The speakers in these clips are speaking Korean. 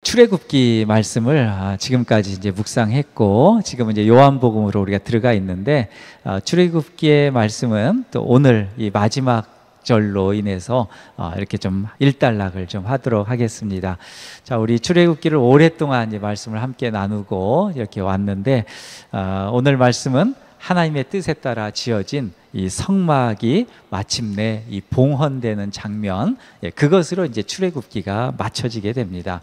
출애굽기 말씀을 지금까지 이제 묵상했고, 지금 이제 요한복음으로 우리가 들어가 있는데, 출애굽기의 말씀은 또 오늘 이 마지막 절로 인해서 이렇게 좀 일단락을 좀 하도록 하겠습니다. 자, 우리 출애굽기를 오랫동안 이제 말씀을 함께 나누고 이렇게 왔는데, 오늘 말씀은 하나님의 뜻에 따라 지어진 이 성막이 마침내 이 봉헌되는 장면, 그것으로 이제 출애굽기가 맞춰지게 됩니다.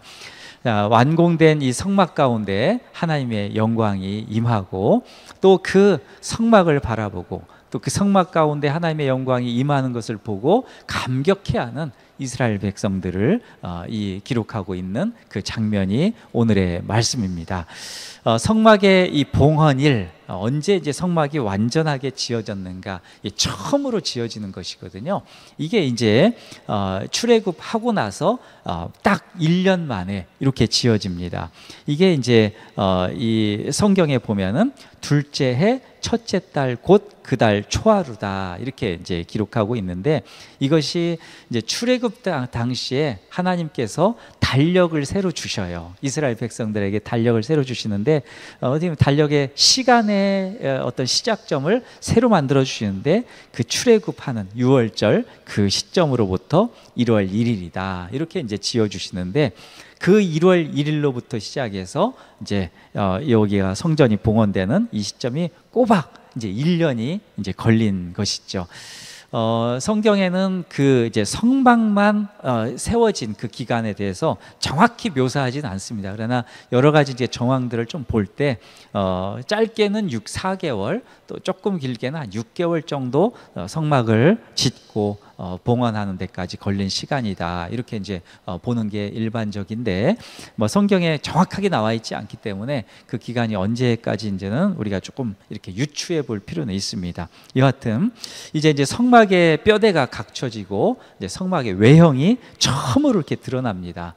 완공된 이 성막 가운데 하나님의 영광이 임하고, 또 그 성막을 바라보고 또 그 성막 가운데 하나님의 영광이 임하는 것을 보고 감격해하는 이스라엘 백성들을 기록하고 있는 그 장면이 오늘의 말씀입니다. 성막의 이 봉헌일, 언제 이제 성막이 완전하게 지어졌는가? 처음으로 지어지는 것이거든요. 이게 이제 출애굽하고 나서 딱 1년 만에 이렇게 지어집니다. 이게 이제 이 성경에 보면은 둘째 해 첫째 달 곧 그 달 초하루다, 이렇게 이제 기록하고 있는데, 이것이 이제 출애굽 당시에 하나님께서 달력을 새로 주셔요. 이스라엘 백성들에게 달력을 새로 주시는데, 어떻게 보면 달력의 시간의 어떤 시작점을 새로 만들어 주시는데, 그 출애굽하는 6월절 그 시점으로부터 1월 1일이다 이렇게 이제 지어 주시는데, 그 1월 1일로부터 시작해서 이제 여기가 성전이 봉헌되는 이 시점이 꼬박 이제 1년이 이제 걸린 것이죠. 성경에는 그 이제 성막만 세워진 그 기간에 대해서 정확히 묘사하지는 않습니다. 그러나 여러 가지 이제 정황들을 좀 볼 때 짧게는 4개월, 또 조금 길게는 한 6개월 정도 성막을 짓고 봉헌하는 데까지 걸린 시간이다, 이렇게 이제 보는 게 일반적인데, 뭐 성경에 정확하게 나와 있지 않기 때문에 그 기간이 언제까지인지는 우리가 조금 이렇게 유추해 볼 필요는 있습니다. 여하튼 이제 성막의 뼈대가 갖춰지고 이제 성막의 외형이 처음으로 이렇게 드러납니다.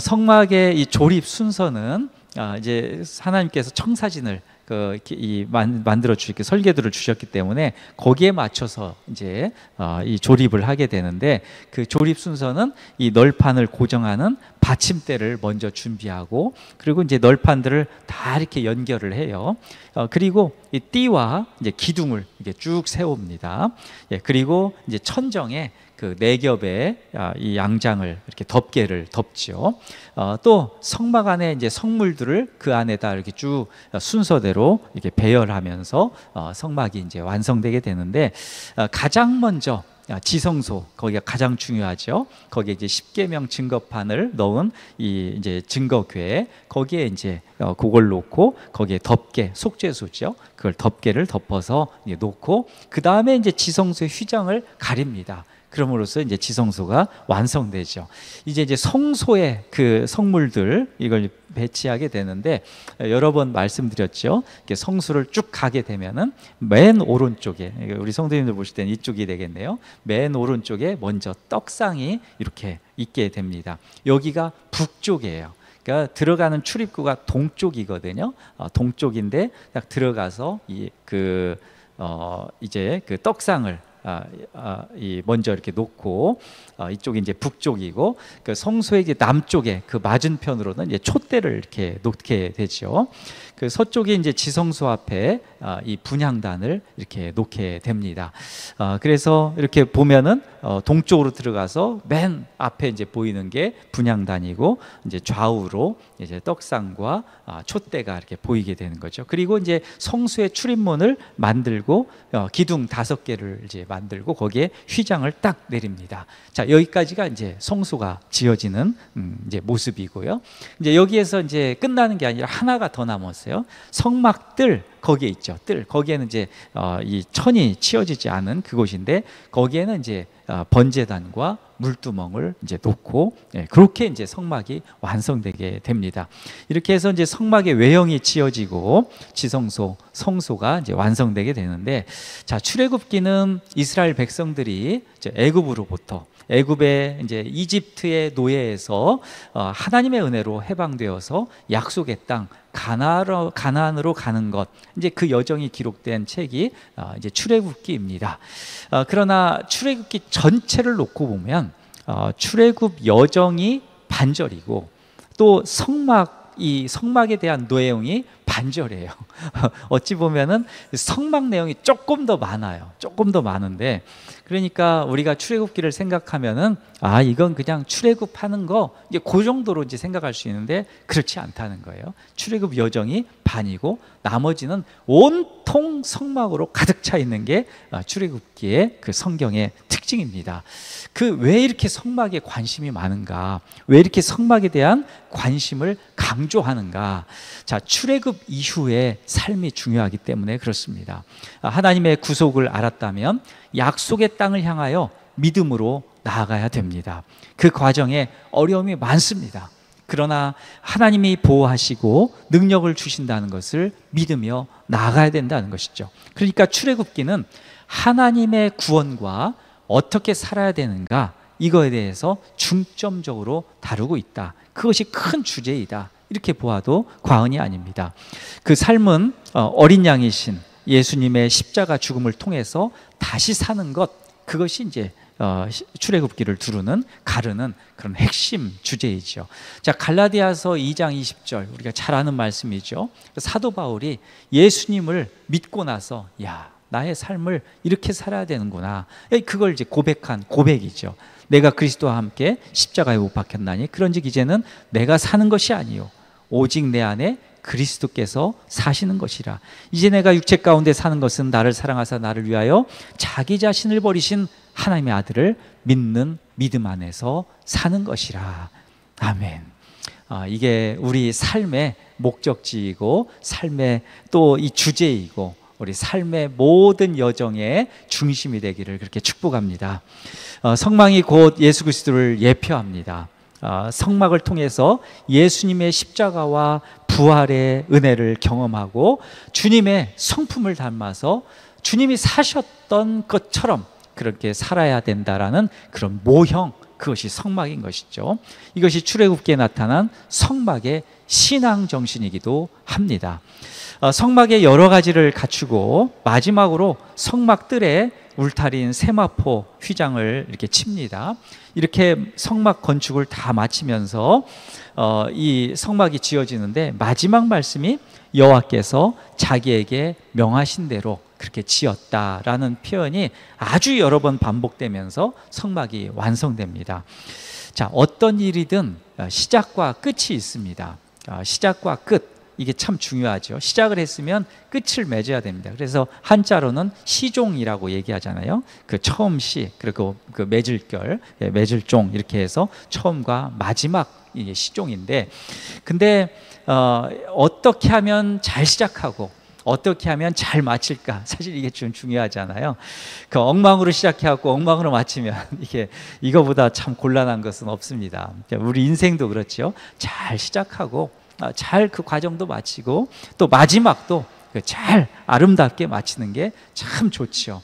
성막의 이 조립 순서는 이제 하나님께서 청사진을 만들어 주셨기, 설계도를 주셨기 때문에 거기에 맞춰서 이제 이 조립을 하게 되는데, 그 조립 순서는 이 널판을 고정하는 받침대를 먼저 준비하고, 그리고 이제 널판들을 다 이렇게 연결을 해요. 그리고 이 띠와 이제 기둥을 이렇게 쭉 세웁니다. 그리고 이제 천정에 그 4겹의 이 양장을 이렇게 덮개를 덮죠. 또 성막 안에 이제 성물들을 그 안에다 이렇게 쭉 순서대로 이렇게 배열하면서 성막이 이제 완성되게 되는데, 가장 먼저 지성소, 거기가 가장 중요하죠. 거기에 이제 십계명 증거판을 넣은 이 이제 증거궤, 거기에 이제 그걸 놓고 거기에 덮개, 속죄소죠. 그걸 덮개를 덮어서 이제 놓고, 그 다음에 이제 지성소의 휘장을 가립니다. 그럼으로써 이제 지성소가 완성되죠. 이제 성소의 그 성물들, 이걸 배치하게 되는데, 여러 번 말씀드렸죠. 성수를 쭉 가게 되면은 맨 오른쪽에, 우리 성도님들 보실 때는 이쪽이 되겠네요. 맨 오른쪽에 먼저 떡상이 이렇게 있게 됩니다. 여기가 북쪽이에요. 그러니까 들어가는 출입구가 동쪽이거든요. 동쪽인데 딱 들어가서 이제 그 떡상을 먼저 이렇게 놓고, 이쪽이 이제 북쪽이고, 그 성소의 이제 남쪽에 그 맞은편으로는 이제 촛대를 이렇게 놓게 되죠. 그 서쪽에 이제 지성소 앞에 이 분향단을 이렇게 놓게 됩니다. 그래서 이렇게 보면은 동쪽으로 들어가서 맨 앞에 이제 보이는 게 분향단이고, 이제 좌우로 이제 떡상과 촛대가 이렇게 보이게 되는 거죠. 그리고 이제 성소의 출입문을 만들고 기둥 5개를 이제 만들고 거기에 휘장을 딱 내립니다. 자, 여기까지가 이제 성소가 지어지는 이제 모습이고요. 이제 여기에서 이제 끝나는 게 아니라 하나가 더 남았어요. 성막들, 거기에 있죠. 뜰, 거기에는 이제 이 천이 치어지지 않은 그곳인데, 거기에는 이제 번제단과 물두멍을 이제 놓고, 그렇게 이제 성막이 완성되게 됩니다. 이렇게 해서 이제 성막의 외형이 지어지고 지성소, 성소가 이제 완성되게 되는데, 자, 출애굽기는 이스라엘 백성들이 이제 애굽으로부터 애굽의 이제 이집트의 노예에서 하나님의 은혜로 해방되어서 약속의 땅 가나안으로 가는 것, 이제 그 여정이 기록된 책이 이제 출애굽기입니다. 그러나 출애굽기 전체를 놓고 보면 출애굽 여정이 반절이고 또 이 성막에 대한 내용이 반절이에요. 어찌 보면은 성막 내용이 조금 더 많아요. 조금 더 많은데, 그러니까 우리가 출애굽기를 생각하면은 이건 그냥 출애굽하는 거 이제 그 정도로 이제 생각할 수 있는데 그렇지 않다는 거예요. 출애굽 여정이 반이고 나머지는 온통 성막으로 가득 차 있는 게 출애굽기의 그 성경의 특징입니다. 왜 이렇게 성막에 관심이 많은가? 왜 이렇게 성막에 대한 관심을 강조하는가? 자, 출애굽 이후의 삶이 중요하기 때문에 그렇습니다. 하나님의 구속을 알았다면 약속의 땅을 향하여 믿음으로 나아가야 됩니다. 그 과정에 어려움이 많습니다. 그러나 하나님이 보호하시고 능력을 주신다는 것을 믿으며 나아가야 된다는 것이죠. 그러니까 출애굽기는 하나님의 구원과 어떻게 살아야 되는가, 이거에 대해서 중점적으로 다루고 있다. 그것이 큰 주제이다. 이렇게 보아도 과언이 아닙니다. 그 삶은 어린 양이신 예수님의 십자가 죽음을 통해서 다시 사는 것, 그것이 이제 출애굽기를 가르는 그런 핵심 주제이죠. 자, 갈라디아서 2장 20절, 우리가 잘 아는 말씀이죠. 사도 바울이 예수님을 믿고 나서 나의 삶을 이렇게 살아야 되는구나, 그걸 이제 고백한 고백이죠. 내가 그리스도와 함께 십자가에 못 박혔나니 그런즉 이제는 내가 사는 것이 아니요 오직 내 안에 그리스도께서 사시는 것이라. 이제 내가 육체 가운데 사는 것은 나를 사랑하사 나를 위하여 자기 자신을 버리신 하나님의 아들을 믿는 믿음 안에서 사는 것이라. 아멘. 이게 우리 삶의 목적지이고 삶의 또 이 주제이고 우리 삶의 모든 여정의 중심이 되기를 그렇게 축복합니다. 성막이 곧 예수 그리스도를 예표합니다. 성막을 통해서 예수님의 십자가와 부활의 은혜를 경험하고 주님의 성품을 닮아서 주님이 사셨던 것처럼 그렇게 살아야 된다라는 그런 모형, 그것이 성막인 것이죠. 이것이 출애굽기에 나타난 성막의 신앙 정신이기도 합니다. 성막의 여러 가지를 갖추고 마지막으로 성막 뜰에 울타리인 세마포 휘장을 이렇게 칩니다. 이렇게 성막 건축을 다 마치면서 이 성막이 지어지는데 마지막 말씀이 여호와께서 자기에게 명하신 대로 그렇게 지었다라는 표현이 아주 여러 번 반복되면서 성막이 완성됩니다. 자, 어떤 일이든 시작과 끝이 있습니다. 시작과 끝, 이게 참 중요하죠. 시작을 했으면 끝을 맺어야 됩니다. 그래서 한자로는 시종이라고 얘기하잖아요. 그 처음 시, 그리고 그 맺을결, 맺을종, 이렇게 해서 처음과 마지막, 이게 시종인데, 근데 어떻게 하면 잘 시작하고 어떻게 하면 잘 마칠까? 사실 이게 좀 중요하잖아요. 그 엉망으로 시작해갖고 엉망으로 마치면 이거보다 참 곤란한 것은 없습니다. 우리 인생도 그렇죠. 잘 시작하고 잘 그 과정도 마치고 또 마지막도 잘 아름답게 마치는 게 참 좋죠.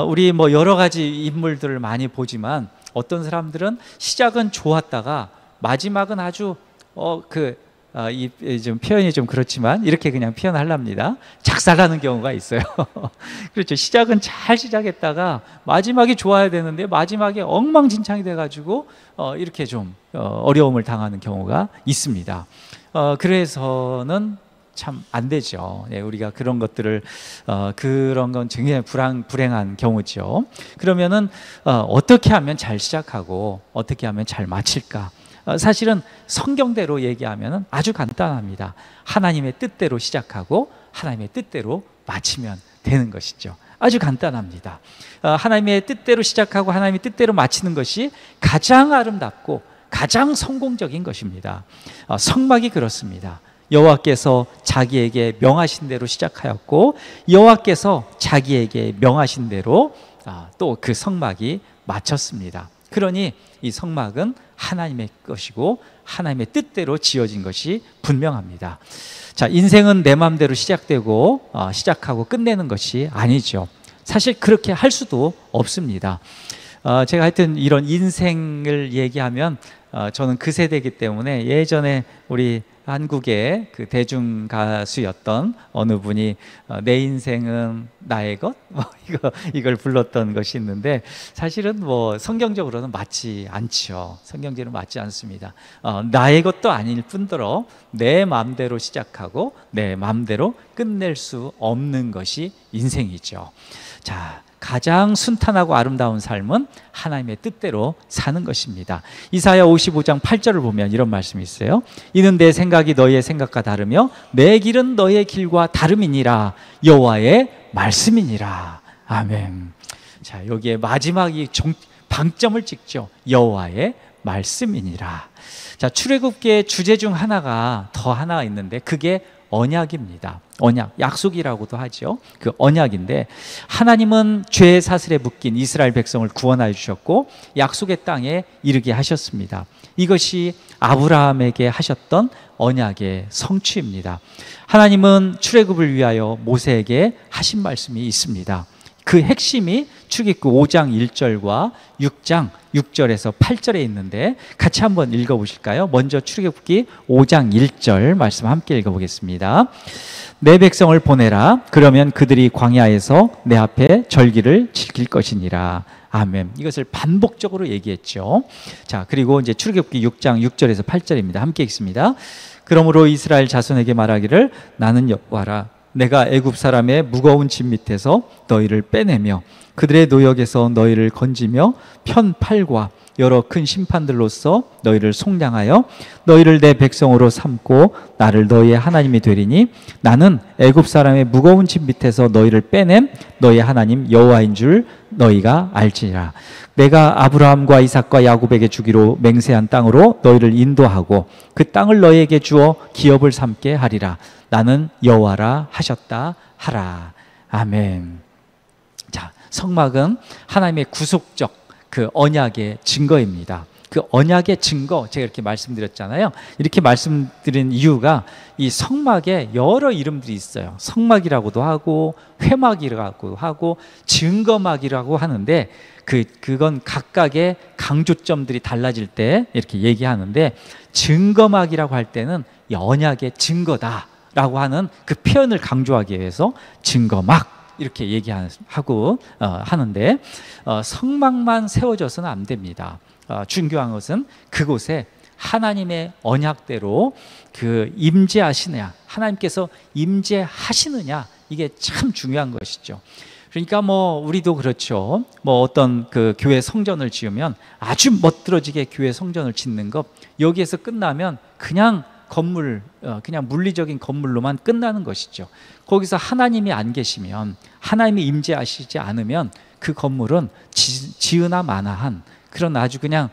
우리 뭐 여러 가지 인물들을 많이 보지만 어떤 사람들은 시작은 좋았다가 마지막은 아주 좀 표현이 좀 그렇지만 이렇게 그냥 표현하랍니다. 작살나는 경우가 있어요. 그렇죠. 시작은 잘 시작했다가 마지막이 좋아야 되는데 마지막에 엉망진창이 돼가지고 이렇게 좀 어려움을 당하는 경우가 있습니다. 그래서는 참 안 되죠. 우리가 그런 것들을 그런 건 굉장히 불행한 경우죠. 그러면은 어떻게 하면 잘 시작하고 어떻게 하면 잘 마칠까? 사실은 성경대로 얘기하면 아주 간단합니다. 하나님의 뜻대로 시작하고 하나님의 뜻대로 마치면 되는 것이죠. 아주 간단합니다. 하나님의 뜻대로 시작하고 하나님의 뜻대로 마치는 것이 가장 아름답고 가장 성공적인 것입니다. 성막이 그렇습니다. 여호와께서 자기에게 명하신 대로 시작하였고 여호와께서 자기에게 명하신 대로 또 그 성막이 마쳤습니다. 그러니 이 성막은 하나님의 것이고 하나님의 뜻대로 지어진 것이 분명합니다. 자, 인생은 내 마음대로 시작되고 시작하고 끝내는 것이 아니죠. 사실 그렇게 할 수도 없습니다. 제가 하여튼 이런 인생을 얘기하면 저는 그 세대이기 때문에 예전에 우리 한국의 그 대중 가수였던 어느 분이 내 인생은 나의 것? 이걸 불렀던 것이 있는데 사실은 뭐 성경적으로는 맞지 않죠. 성경적으로는 맞지 않습니다. 나의 것도 아닐 뿐더러 내 마음대로 시작하고 내 마음대로 끝낼 수 없는 것이 인생이죠. 자, 가장 순탄하고 아름다운 삶은 하나님의 뜻대로 사는 것입니다. 이사야 55장 8절을 보면 이런 말씀이 있어요. 이는 내 생각이 너희의 생각과 다르며 내 길은 너희의 길과 다름이니라. 여호와의 말씀이니라. 아멘. 자, 여기에 마지막이 방점을 찍죠. 여호와의 말씀이니라. 자, 출애굽기의 주제 중 하나가 더 하나 있는데 그게 언약입니다. 언약, 약속이라고도 하죠. 그 언약인데 하나님은 죄의 사슬에 묶인 이스라엘 백성을 구원하여 주셨고 약속의 땅에 이르게 하셨습니다. 이것이 아브라함에게 하셨던 언약의 성취입니다. 하나님은 출애굽을 위하여 모세에게 하신 말씀이 있습니다. 그 핵심이 출애굽기 5장 1절과 6장 6절에서 8절에 있는데 같이 한번 읽어보실까요? 먼저 출애굽기 5장 1절 말씀 함께 읽어보겠습니다. 내 백성을 보내라. 그러면 그들이 광야에서 내 앞에 절기를 지킬 것이니라. 아멘. 이것을 반복적으로 얘기했죠. 자, 그리고 이제 출애굽기 6장 6절에서 8절입니다. 함께 읽습니다. 그러므로 이스라엘 자손에게 말하기를 나는 여호와라. 내가 애굽 사람의 무거운 짐 밑에서 너희를 빼내며 그들의 노역에서 너희를 건지며 편팔과 여러 큰 심판들로서 너희를 속량하여 너희를 내 백성으로 삼고 나를 너희의 하나님이 되리니 나는 애굽 사람의 무거운 짐 밑에서 너희를 빼냄 너희의 하나님 여호와인 줄 너희가 알지니라. 내가 아브라함과 이삭과 야곱에게 주기로 맹세한 땅으로 너희를 인도하고 그 땅을 너희에게 주어 기업을 삼게 하리라. 나는 여호와라 하셨다 하라. 아멘. 자, 성막은 하나님의 구속적 그 언약의 증거입니다. 그 언약의 증거, 제가 이렇게 말씀드렸잖아요. 이렇게 말씀드린 이유가 이 성막에 여러 이름들이 있어요. 성막이라고도 하고 회막이라고 하고 증거막이라고 하는데 그건 각각의 강조점들이 달라질 때 이렇게 얘기하는데 증거막이라고 할 때는 언약의 증거다라고 하는 그 표현을 강조하기 위해서 증거막 이렇게 얘기하고 하는데 성막만 세워져서는 안 됩니다. 중요한 것은 그곳에 하나님의 언약대로 그 임재하시느냐, 하나님께서 임재하시느냐, 이게 참 중요한 것이죠. 그러니까 뭐 우리도 그렇죠. 뭐 어떤 그 교회 성전을 지으면 아주 멋들어지게 교회 성전을 짓는 것, 여기에서 끝나면 그냥 건물, 그냥 물리적인 건물로만 끝나는 것이죠. 거기서 하나님이 안 계시면, 하나님이 임재하시지 않으면 그 건물은 지으나 마나한 그런 아주 그냥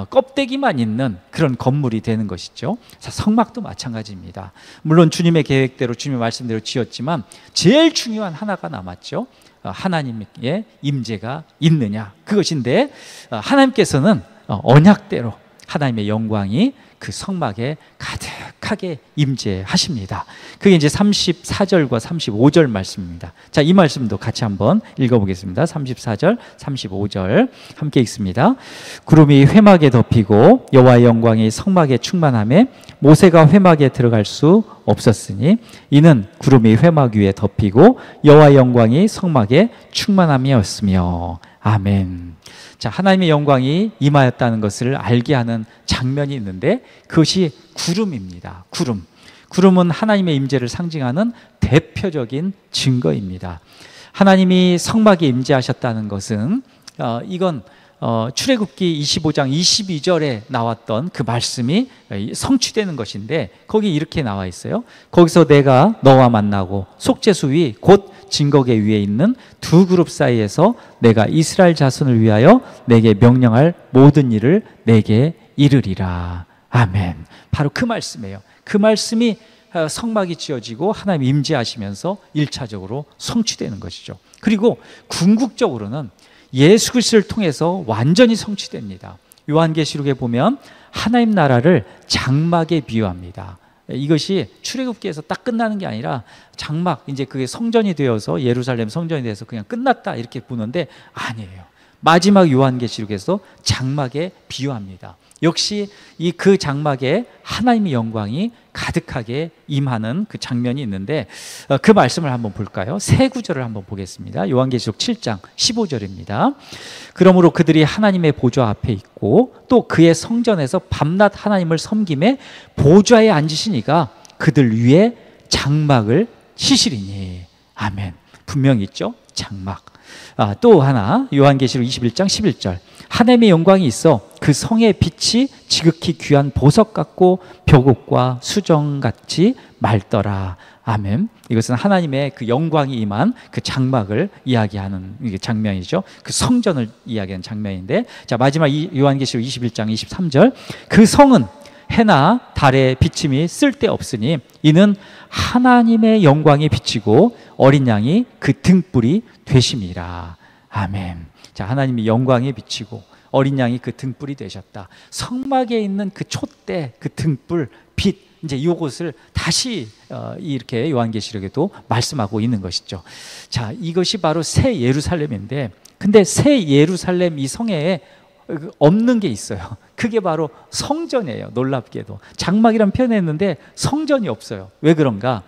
껍데기만 있는 그런 건물이 되는 것이죠. 자, 성막도 마찬가지입니다. 물론 주님의 계획대로 주님의 말씀대로 지었지만 제일 중요한 하나가 남았죠. 하나님의 임재가 있느냐, 그것인데 하나님께서는 언약대로 하나님의 영광이 그 성막에 가득하게 임재하십니다. 그게 이제 34절과 35절 말씀입니다. 자, 이 말씀도 같이 한번 읽어보겠습니다. 34절, 35절 함께 읽습니다. 구름이 회막에 덮이고 여호와의 영광이 성막에 충만하며 모세가 회막에 들어갈 수 없었으니 이는 구름이 회막 위에 덮이고 여호와의 영광이 성막에 충만함이었으며. 아멘. 자, 하나님의 영광이 임하였다는 것을 알게 하는 장면이 있는데 그것이 구름입니다. 구름은 하나님의 임재를 상징하는 대표적인 증거입니다. 하나님이 성막에 임재하셨다는 것은 이건 출애굽기 25장 22절에 나왔던 그 말씀이 성취되는 것인데 거기 이렇게 나와 있어요. 거기서 내가 너와 만나고 속죄수 위 곧 증거계 위에 있는 두 그룹 사이에서 내가 이스라엘 자손을 위하여 내게 명령할 모든 일을 내게 이르리라. 아멘. 바로 그 말씀이에요. 그 말씀이 성막이 지어지고 하나님 임재하시면서 1차적으로 성취되는 것이죠. 그리고 궁극적으로는 예수 그리스도를 통해서 완전히 성취됩니다. 요한계시록에 보면 하나님 나라를 장막에 비유합니다. 이것이 출애굽기에서 딱 끝나는 게 아니라 장막, 이제 그게 성전이 되어서 예루살렘 성전이 돼서 그냥 끝났다 이렇게 보는데 아니에요. 마지막 요한계시록에서 장막에 비유합니다. 역시 이 그 장막에 하나님의 영광이 가득하게 임하는 그 장면이 있는데 그 말씀을 한번 볼까요? 세 구절을 한번 보겠습니다. 요한계시록 7장 15절입니다. 그러므로 그들이 하나님의 보좌 앞에 있고 또 그의 성전에서 밤낮 하나님을 섬김에 보좌에 앉으시니가 그들 위에 장막을 치시리니. 아멘. 분명히 있죠? 장막. 또 하나 요한계시록 21장 11절 하나님의 영광이 있어 그 성의 빛이 지극히 귀한 보석 같고 벽옥과 수정같이 맑더라. 아멘. 이것은 하나님의 그 영광이 임한 그 장막을 이야기하는 장면이죠. 그 성전을 이야기하는 장면인데, 자 마지막 요한계시록 21장 23절 그 성은 해나 달의 비침이 쓸데없으니 이는 하나님의 영광이 비치고 어린 양이 그 등불이 되심이라. 아멘. 자, 하나님이 영광에 비치고 어린 양이 그 등불이 되셨다. 성막에 있는 그 촛대, 그 등불, 빛, 이제 이것을 다시 이렇게 요한계시록에도 말씀하고 있는 것이죠. 자, 이것이 바로 새 예루살렘인데, 근데 새 예루살렘 이 성에 없는 게 있어요. 그게 바로 성전이에요. 놀랍게도 장막이란 표현했는데 성전이 없어요. 왜 그런가?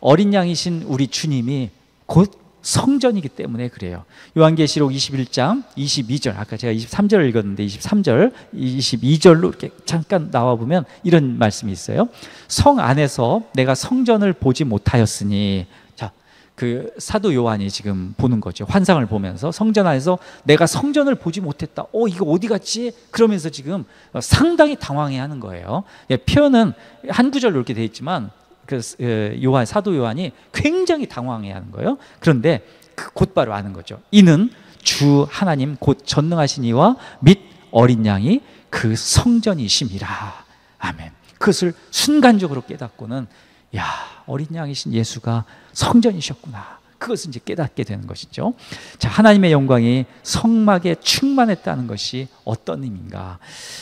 어린 양이신 우리 주님이 곧 성전이기 때문에 그래요. 요한계시록 21장 22절, 아까 제가 23절을 읽었는데 23절, 22절로 이렇게 잠깐 나와보면 이런 말씀이 있어요. 성 안에서 내가 성전을 보지 못하였으니, 자, 그 사도 요한이 지금 보는 거죠. 환상을 보면서 성전 안에서 내가 성전을 보지 못했다. 이거 어디 갔지? 그러면서 지금 상당히 당황해하는 거예요. 표현은 한 구절로 이렇게 되어 있지만 요한, 사도 요한이 굉장히 당황해하는 거예요. 그런데 곧바로 아는 거죠. 이는 주 하나님 곧 전능하신 이와 및 어린 양이 그 성전이심이라. 아멘. 그것을 순간적으로 깨닫고는, 야, 어린 양이신 예수가 성전이셨구나. 그것을 이제 깨닫게 되는 것이죠. 자, 하나님의 영광이 성막에 충만했다는 것이 어떤 의미인가?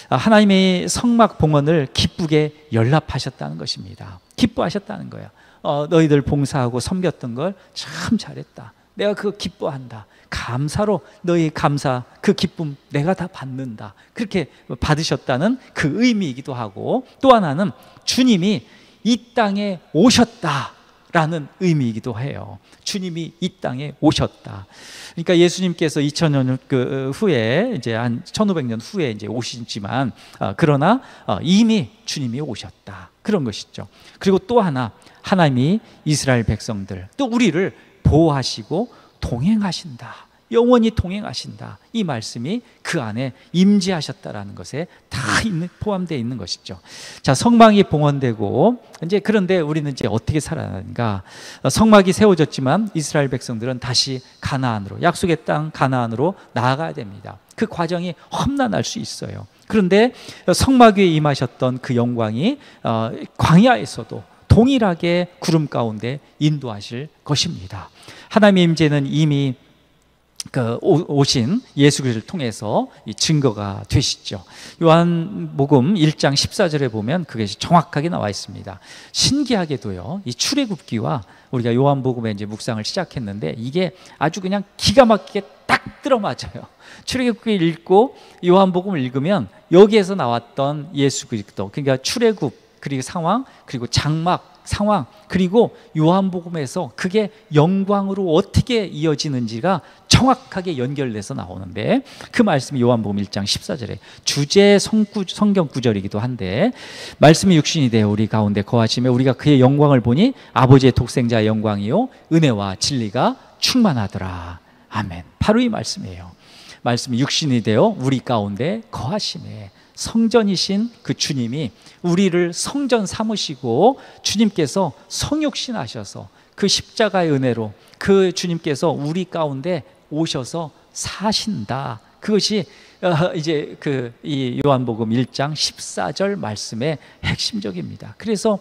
하나님의 성막 봉헌을 기쁘게 연락하셨다는 것입니다. 기뻐하셨다는 거야. 너희들 봉사하고 섬겼던 걸 참 잘했다. 내가 그거 기뻐한다. 감사로 너희 감사, 그 기쁨 내가 다 받는다. 그렇게 받으셨다는 그 의미이기도 하고, 또 하나는 주님이 이 땅에 오셨다라는 의미이기도 해요. 주님이 이 땅에 오셨다. 그러니까 예수님께서 2000년 후에, 이제 한 1500년 후에 이제 오시지만, 그러나 이미 주님이 오셨다. 그런 것이죠. 그리고 또 하나, 하나님이 이스라엘 백성들, 또 우리를 보호하시고 동행하신다. 영원히 동행하신다. 이 말씀이 그 안에 임재하셨다라는 것에 다 포함되어 있는 것이죠. 자, 성막이 봉헌되고 이제, 그런데 우리는 이제 어떻게 살아가는가? 성막이 세워졌지만 이스라엘 백성들은 다시 가나안으로, 약속의 땅 가나안으로 나아가야 됩니다. 그 과정이 험난할 수 있어요. 그런데 성막 위에 임하셨던 그 영광이 광야에서도 동일하게 구름 가운데 인도하실 것입니다. 하나님의 임재는 이미 오신 예수 그리스도를 통해서 이 증거가 되시죠. 요한복음 1장 14절에 보면 그것이 정확하게 나와 있습니다. 신기하게도요, 이 출애굽기와 우리가 요한복음에 이제 묵상을 시작했는데 이게 아주 그냥 기가 막히게 딱 들어맞아요. 출애굽기 읽고 요한복음을 읽으면 여기에서 나왔던 예수 그리스도, 그러니까 출애굽, 그리고 상황, 그리고 장막 상황, 그리고 요한복음에서 그게 영광으로 어떻게 이어지는지가 정확하게 연결돼서 나오는데, 그 말씀이 요한복음 1장 14절에 주제 성경 구절이기도 한데, 말씀이 육신이 되어 우리 가운데 거하시며 우리가 그의 영광을 보니 아버지의 독생자의 영광이요 은혜와 진리가 충만하더라. 아멘. 바로 이 말씀이에요. 말씀이 육신이 되어 우리 가운데 거하시매, 성전이신 그 주님이 우리를 성전 삼으시고 주님께서 성육신하셔서 그 십자가의 은혜로 그 주님께서 우리 가운데 오셔서 사신다. 그것이 이제 이 요한복음 1장 14절 말씀의 핵심적입니다. 그래서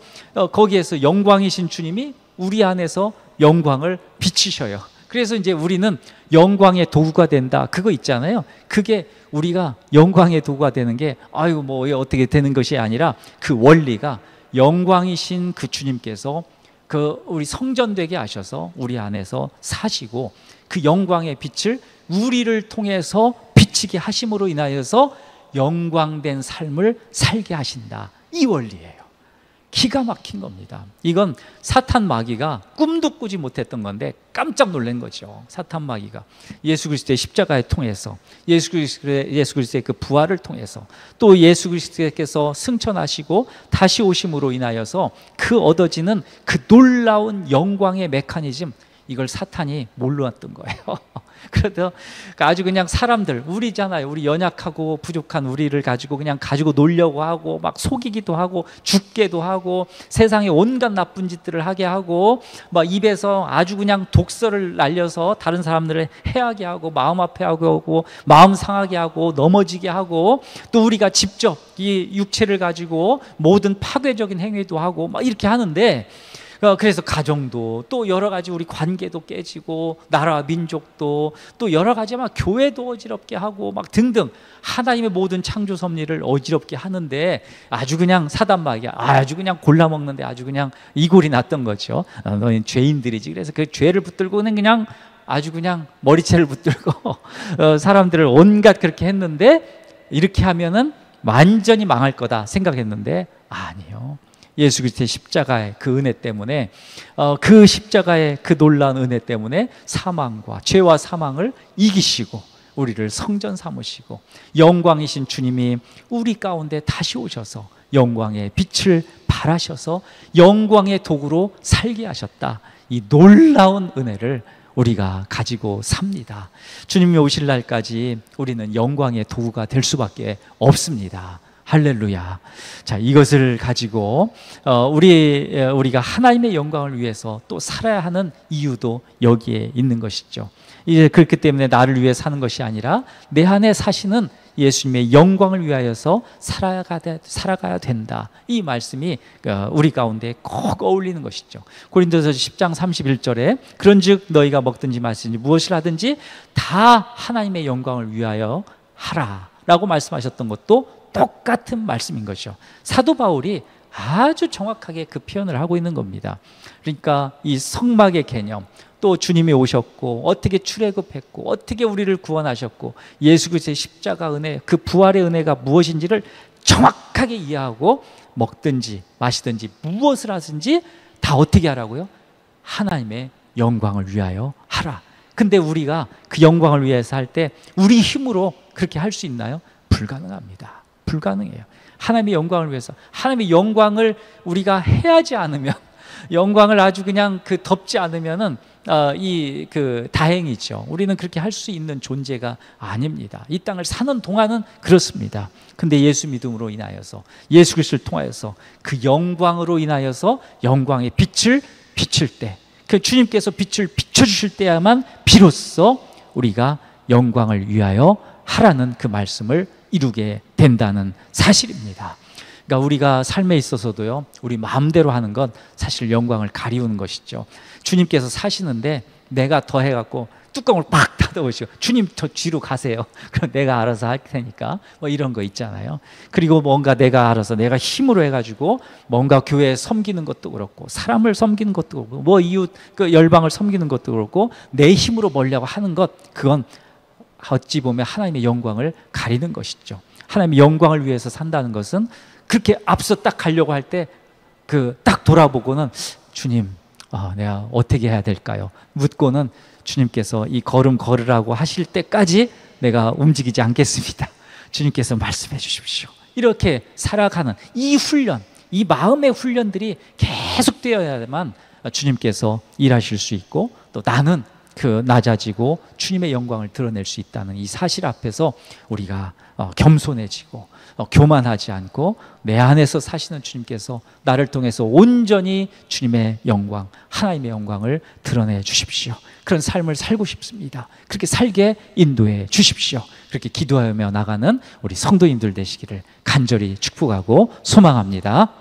거기에서 영광이신 주님이 우리 안에서 영광을 비치셔요. 그래서 이제 우리는 영광의 도구가 된다. 그거 있잖아요. 그게 우리가 영광의 도구가 되는 게 아유 뭐 어떻게 되는 것이 아니라, 그 원리가 영광이신 그 주님께서 그 우리 성전되게 하셔서 우리 안에서 사시고 그 영광의 빛을 우리를 통해서 비치게 하심으로 인하여서 영광된 삶을 살게 하신다. 이 원리예요. 기가 막힌 겁니다. 이건 사탄 마귀가 꿈도 꾸지 못했던 건데 깜짝 놀란 거죠. 사탄 마귀가 예수 그리스도의 십자가를 통해서, 예수 그리스도의 그 부활을 통해서, 또 예수 그리스도께서 승천하시고 다시 오심으로 인하여서 그 얻어지는 그 놀라운 영광의 메커니즘, 이걸 사탄이 몰랐던 거예요. 그래서 아주 그냥 사람들, 우리잖아요. 우리 연약하고 부족한 우리를 가지고 그냥 가지고 놀려고 하고, 막 속이기도 하고 죽게도 하고 세상에 온갖 나쁜 짓들을 하게 하고, 막 입에서 아주 그냥 독설을 날려서 다른 사람들을 해하게 하고, 마음 아파하게 하고, 마음 상하게 하고, 넘어지게 하고, 또 우리가 직접 이 육체를 가지고 모든 파괴적인 행위도 하고 막 이렇게 하는데, 그래서 가정도 또 여러 가지 우리 관계도 깨지고, 나라 민족도 또 여러 가지 막 교회도 어지럽게 하고 막 등등 하나님의 모든 창조 섭리를 어지럽게 하는데, 아주 그냥 사단 마귀가 아주 그냥 골라먹는데 아주 그냥 이골이 났던 거죠. 너희는 죄인들이지. 그래서 그 죄를 붙들고는 그냥 아주 그냥 머리채를 붙들고 사람들을 온갖 그렇게 했는데, 이렇게 하면은 완전히 망할 거다 생각했는데 아니요. 예수 그리스도의 십자가의 그 은혜 때문에, 그 십자가의 그 놀라운 은혜 때문에 사망과 죄와 사망을 이기시고 우리를 성전 삼으시고, 영광이신 주님이 우리 가운데 다시 오셔서 영광의 빛을 발하셔서 영광의 도구로 살게 하셨다. 이 놀라운 은혜를 우리가 가지고 삽니다. 주님이 오실 날까지 우리는 영광의 도구가 될 수밖에 없습니다. 할렐루야. 자, 이것을 가지고 우리가 하나님의 영광을 위해서 또 살아야 하는 이유도 여기에 있는 것이죠. 이제 그렇기 때문에 나를 위해 사는 것이 아니라 내 안에 사시는 예수님의 영광을 위하여서 살아가야 된다. 이 말씀이 우리 가운데 꼭 어울리는 것이죠. 고린도서 10장 31절에 그런즉 너희가 먹든지 마시든지 무엇을 하든지 다 하나님의 영광을 위하여 하라 라고 말씀하셨던 것도 똑같은 말씀인 것이죠. 사도 바울이 아주 정확하게 그 표현을 하고 있는 겁니다. 그러니까 이 성막의 개념, 또 주님이 오셨고 어떻게 출애굽했고 어떻게 우리를 구원하셨고 예수 그리스도의 십자가 은혜, 그 부활의 은혜가 무엇인지를 정확하게 이해하고 먹든지 마시든지 무엇을 하든지 다 어떻게 하라고요? 하나님의 영광을 위하여 하라. 근데 우리가 그 영광을 위해서 할 때 우리 힘으로 그렇게 할 수 있나요? 불가능합니다. 불가능해요. 하나님의 영광을 위해서, 하나님의 영광을 우리가 해하지 않으면, 영광을 아주 그냥 덮지 않으면은 다행이죠. 우리는 그렇게 할 수 있는 존재가 아닙니다. 이 땅을 사는 동안은 그렇습니다. 근데 예수 믿음으로 인하여서, 예수 그리스도를 통하여서 그 영광으로 인하여서 영광의 빛을 비칠 때, 그 주님께서 빛을 비춰주실 때야만 비로소 우리가 영광을 위하여 하라는 그 말씀을 이루게 된다는 사실입니다. 그러니까 우리가 삶에 있어서도요, 우리 마음대로 하는 건 사실 영광을 가리우는 것이죠. 주님께서 사시는데 내가 더 해갖고 뚜껑을 팍 닫아오시고 주님 저 뒤로 가세요. 그럼 내가 알아서 할 테니까 뭐 이런 거 있잖아요. 그리고 뭔가 내가 알아서 내가 힘으로 해가지고 뭔가 교회에 섬기는 것도 그렇고 사람을 섬기는 것도 그렇고 뭐 이웃 그 열방을 섬기는 것도 그렇고 내 힘으로 멀려고 하는 것, 그건 어찌 보면 하나님의 영광을 가리는 것이죠. 하나님의 영광을 위해서 산다는 것은 그렇게 앞서 딱 가려고 할 때 딱 돌아보고는 주님, 내가 어떻게 해야 될까요? 묻고는 주님께서 이 걸음 걸으라고 하실 때까지 내가 움직이지 않겠습니다. 주님께서 말씀해 주십시오. 이렇게 살아가는 이 훈련, 이 마음의 훈련들이 계속 되어야만 주님께서 일하실 수 있고 또 나는 낮아지고 주님의 영광을 드러낼 수 있다는 이 사실 앞에서 우리가 겸손해지고 교만하지 않고 내 안에서 사시는 주님께서 나를 통해서 온전히 주님의 영광, 하나님의 영광을 드러내 주십시오. 그런 삶을 살고 싶습니다. 그렇게 살게 인도해 주십시오. 그렇게 기도하며 나가는 우리 성도님들 되시기를 간절히 축복하고 소망합니다.